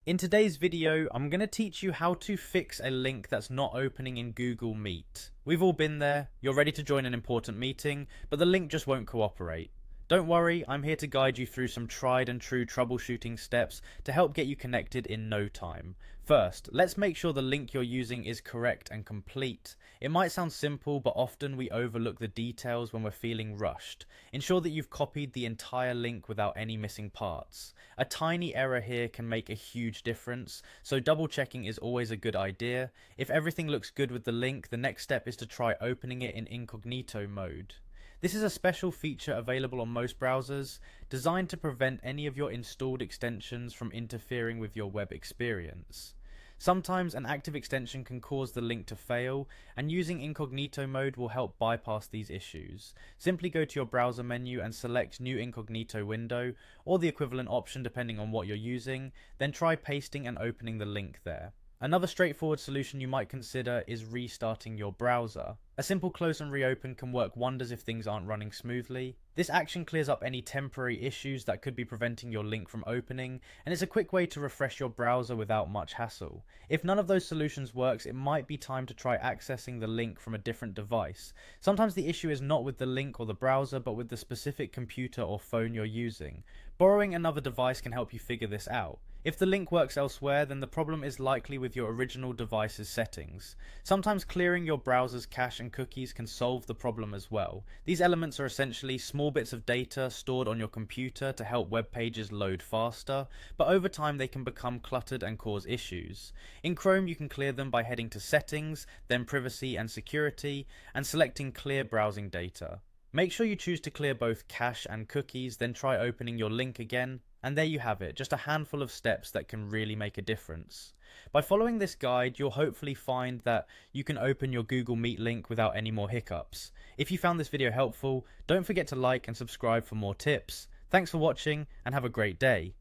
In today's video, I'm going to teach you how to fix a link that's not opening in Google Meet. We've all been there, you're ready to join an important meeting, but the link just won't cooperate. Don't worry, I'm here to guide you through some tried and true troubleshooting steps to help get you connected in no time. First, let's make sure the link you're using is correct and complete. It might sound simple, but often we overlook the details when we're feeling rushed. Ensure that you've copied the entire link without any missing parts. A tiny error here can make a huge difference, so double checking is always a good idea. If everything looks good with the link, the next step is to try opening it in incognito mode. This is a special feature available on most browsers, designed to prevent any of your installed extensions from interfering with your web experience. Sometimes an active extension can cause the link to fail, and using incognito mode will help bypass these issues. Simply go to your browser menu and select New Incognito Window, or the equivalent option depending on what you're using, then try pasting and opening the link there. Another straightforward solution you might consider is restarting your browser. A simple close and reopen can work wonders if things aren't running smoothly. This action clears up any temporary issues that could be preventing your link from opening, and it's a quick way to refresh your browser without much hassle. If none of those solutions works, it might be time to try accessing the link from a different device. Sometimes the issue is not with the link or the browser, but with the specific computer or phone you're using. Borrowing another device can help you figure this out. If the link works elsewhere, then the problem is likely with your original device's settings. Sometimes clearing your browser's cache and cookies can solve the problem as well. These elements are essentially small bits of data stored on your computer to help web pages load faster, but over time they can become cluttered and cause issues. In Chrome, you can clear them by heading to Settings, then Privacy and Security, and selecting Clear Browsing Data. Make sure you choose to clear both cache and cookies, then try opening your link again. And there you have it, just a handful of steps that can really make a difference. By following this guide, you'll hopefully find that you can open your Google Meet link without any more hiccups. If you found this video helpful, don't forget to like and subscribe for more tips. Thanks for watching and have a great day.